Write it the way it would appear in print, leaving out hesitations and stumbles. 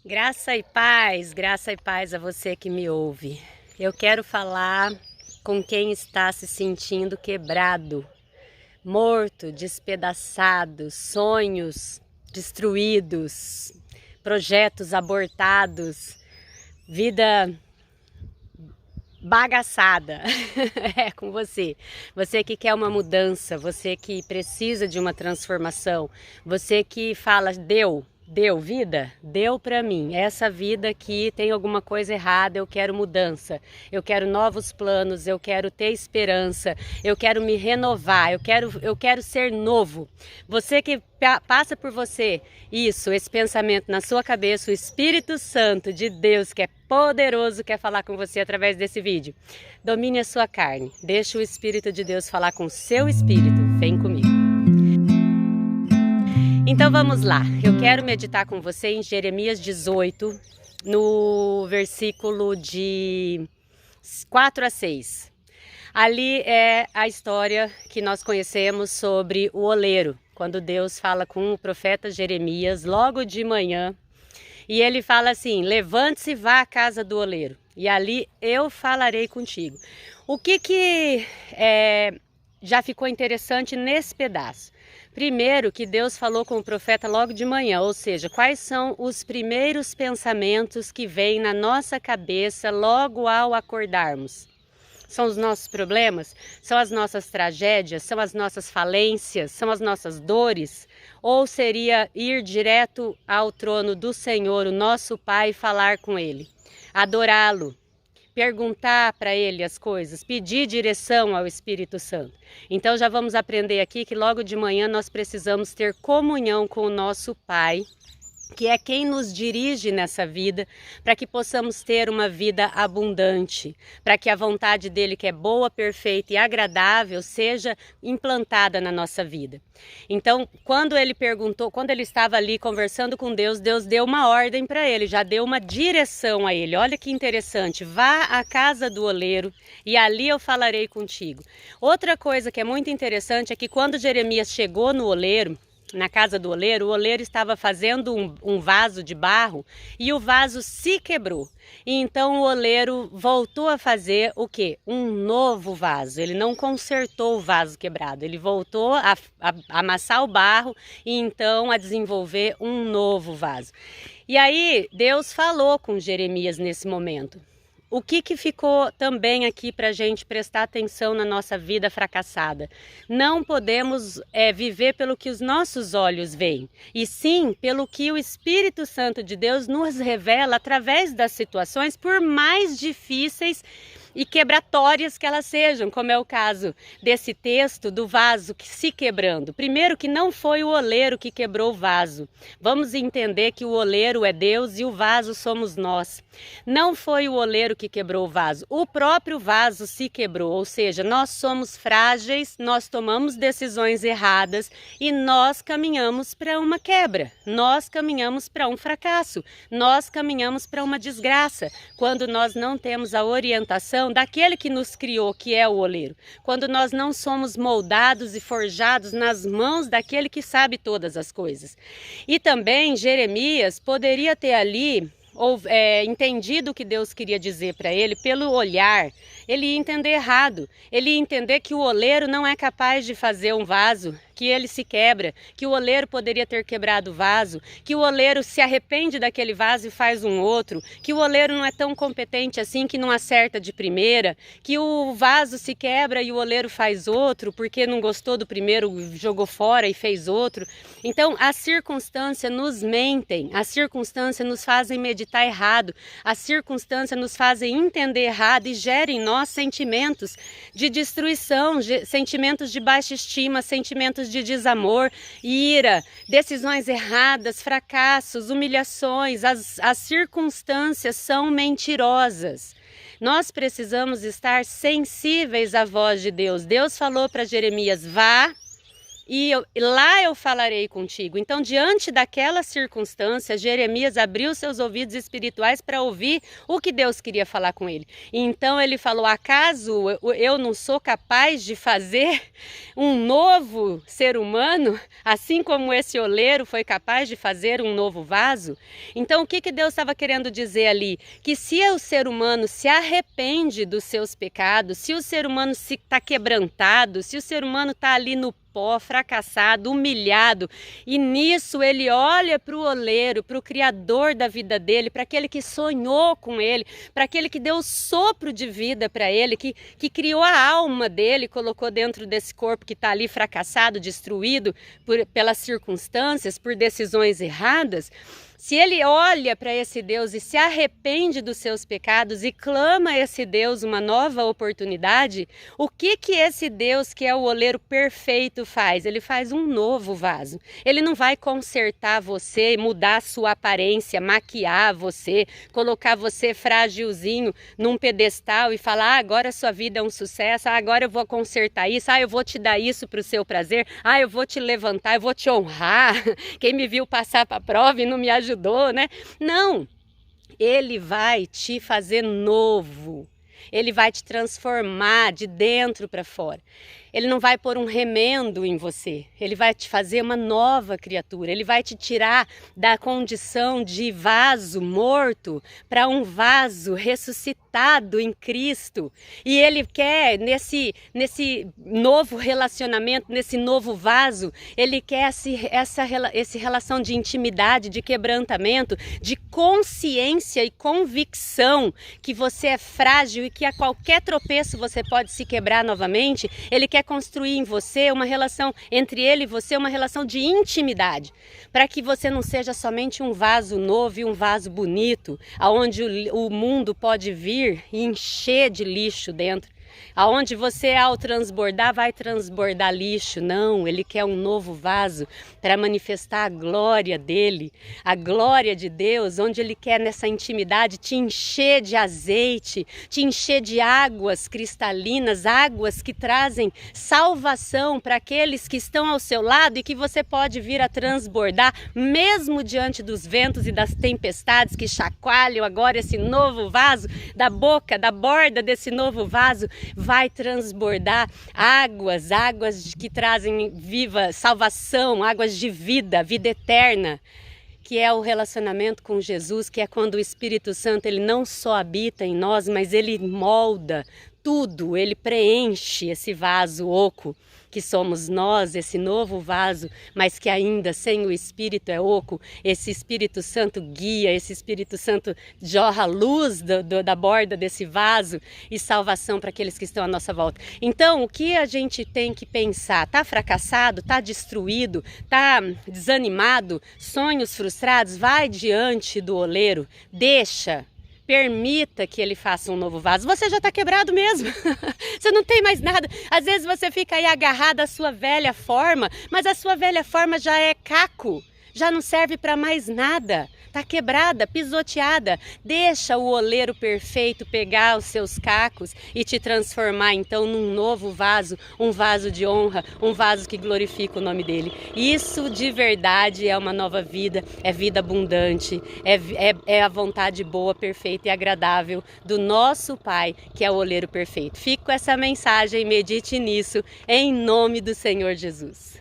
Graça e paz a você que me ouve. Eu quero falar com quem está se sentindo quebrado, morto, despedaçado, sonhos destruídos, projetos abortados, vida bagaçada. É com você. Você que quer uma mudança, você que precisa de uma transformação, você que fala, deu vida, deu pra mim. Essa vida aqui tem alguma coisa errada, eu quero mudança, eu quero novos planos, eu quero ter esperança, eu quero me renovar, eu quero ser novo. Você que passa por você isso, esse pensamento na sua cabeça, o Espírito Santo de Deus, que é poderoso, quer falar com você através desse vídeo. Domine a sua carne, deixa o Espírito de Deus falar com o seu espírito. Vem comigo. Então vamos lá, eu quero meditar com você em Jeremias 18, no versículo de 4 a 6. Ali é a história que nós conhecemos sobre o oleiro, quando Deus fala com o profeta Jeremias logo de manhã, e ele fala assim: levante-se e vá à casa do oleiro, e ali eu falarei contigo. O que já ficou interessante nesse pedaço? Primeiro, que Deus falou com o profeta logo de manhã, ou seja, quais são os primeiros pensamentos que vêm na nossa cabeça logo ao acordarmos? São os nossos problemas? São as nossas tragédias? São as nossas falências? São as nossas dores? Ou seria ir direto ao trono do Senhor, o nosso Pai, e falar com Ele? Adorá-lo? Perguntar para Ele as coisas, pedir direção ao Espírito Santo. Então já vamos aprender aqui que logo de manhã nós precisamos ter comunhão com o nosso Pai, que é quem nos dirige nessa vida, para que possamos ter uma vida abundante, para que a vontade dele, que é boa, perfeita e agradável, seja implantada na nossa vida. Então, quando ele estava ali conversando com Deus, Deus deu uma ordem para ele, já deu uma direção a ele. Olha que interessante: vá à casa do oleiro e ali eu falarei contigo. Outra coisa que é muito interessante é que quando Jeremias chegou no oleiro, na casa do oleiro, o oleiro estava fazendo um vaso de barro e o vaso se quebrou. E então o oleiro voltou a fazer o quê? Um novo vaso. Ele não consertou o vaso quebrado, ele voltou a amassar o barro e então a desenvolver um novo vaso. E aí Deus falou com Jeremias nesse momento. O que ficou também aqui para a gente prestar atenção na nossa vida fracassada? Não podemos viver pelo que os nossos olhos veem, e sim pelo que o Espírito Santo de Deus nos revela através das situações, por mais difíceis e quebratórias que elas sejam, como é o caso desse texto do vaso que se quebrando. Primeiro, que não foi o oleiro que quebrou o vaso. Vamos entender que o oleiro é Deus e o vaso somos nós. Não foi o oleiro que quebrou o vaso, o próprio vaso se quebrou, ou seja, nós somos frágeis, nós tomamos decisões erradas e nós caminhamos para uma quebra, nós caminhamos para um fracasso, nós caminhamos para uma desgraça, quando nós não temos a orientação daquele que nos criou, que é o oleiro, quando nós não somos moldados e forjados nas mãos daquele que sabe todas as coisas. E também Jeremias poderia ter ali entendido o que Deus queria dizer para ele pelo olhar. Ele ia entender errado, ele ia entender que o oleiro não é capaz de fazer um vaso, que ele se quebra, que o oleiro poderia ter quebrado o vaso, que o oleiro se arrepende daquele vaso e faz um outro, que o oleiro não é tão competente assim, que não acerta de primeira, que o vaso se quebra e o oleiro faz outro, porque não gostou do primeiro, jogou fora e fez outro. Então, as circunstâncias nos mentem, as circunstâncias nos fazem meditar errado, as circunstâncias nos fazem entender errado e gerem em nós sentimentos de destruição, sentimentos de baixa estima, sentimentos de desamor, ira, decisões erradas, fracassos, humilhações. As circunstâncias são mentirosas. Nós precisamos estar sensíveis à voz de Deus. Deus falou para Jeremias: vá lá eu falarei contigo. Então, diante daquela circunstância, Jeremias abriu seus ouvidos espirituais para ouvir o que Deus queria falar com ele. Então ele falou: acaso eu não sou capaz de fazer um novo ser humano, assim como esse oleiro foi capaz de fazer um novo vaso? Então o que Deus estava querendo dizer ali? Que se o ser humano se arrepende dos seus pecados, se o ser humano está quebrantado, se o ser humano está ali no pó, fracassado, humilhado, e nisso ele olha para o oleiro, para o criador da vida dele, para aquele que sonhou com ele, para aquele que deu o sopro de vida para ele, que criou a alma dele, colocou dentro desse corpo que está ali fracassado, destruído pelas circunstâncias, por decisões erradas. Se ele olha para esse Deus e se arrepende dos seus pecados e clama a esse Deus uma nova oportunidade, o que esse Deus, que é o oleiro perfeito, faz? Ele faz um novo vaso. Ele não vai consertar você, mudar a sua aparência, maquiar você, colocar você frágilzinho num pedestal e falar: agora a sua vida é um sucesso, agora eu vou consertar isso, eu vou te dar isso para o seu prazer, eu vou te levantar, eu vou te honrar. Quem me viu passar para a prova e não me ajudou, né? Não, ele vai te fazer novo, ele vai te transformar de dentro para fora. Ele não vai pôr um remendo em você, ele vai te fazer uma nova criatura, ele vai te tirar da condição de vaso morto para um vaso ressuscitado em Cristo. E ele quer, nesse novo relacionamento, nesse novo vaso, ele quer essa relação de intimidade, de quebrantamento, de consciência e convicção que você é frágil e que a qualquer tropeço você pode se quebrar novamente. Ele quer construir em você uma relação entre ele e você, uma relação de intimidade, para que você não seja somente um vaso novo e um vaso bonito, aonde o mundo pode vir e encher de lixo dentro. Aonde você, ao transbordar, vai transbordar lixo. Não, ele quer um novo vaso para manifestar a glória dele, a glória de Deus, onde ele quer nessa intimidade te encher de azeite, te encher de águas cristalinas, águas que trazem salvação para aqueles que estão ao seu lado e que você pode vir a transbordar, mesmo diante dos ventos e das tempestades que chacoalham agora esse novo vaso, da boca, da borda desse novo vaso, vai transbordar águas que trazem viva salvação, águas de vida, vida eterna, que é o relacionamento com Jesus, que é quando o Espírito Santo ele não só habita em nós, mas ele molda tudo, ele preenche esse vaso oco que somos nós, esse novo vaso, mas que ainda sem o Espírito é oco. Esse Espírito Santo guia, esse Espírito Santo jorra luz da borda desse vaso e salvação para aqueles que estão à nossa volta. Então, o que a gente tem que pensar? Tá fracassado? Tá destruído? Tá desanimado? Sonhos frustrados? Vai diante do oleiro, deixa. Permita que ele faça um novo vaso. Você já está quebrado mesmo. Você não tem mais nada. Às vezes você fica aí agarrado à sua velha forma, mas a sua velha forma já é caco. Já não serve para mais nada. Está quebrada, pisoteada. Deixa o oleiro perfeito pegar os seus cacos e te transformar então num novo vaso, um vaso de honra, um vaso que glorifica o nome dele. Isso de verdade é uma nova vida, é vida abundante, é a vontade boa, perfeita e agradável do nosso Pai, que é o oleiro perfeito. Fico com essa mensagem, medite nisso, em nome do Senhor Jesus.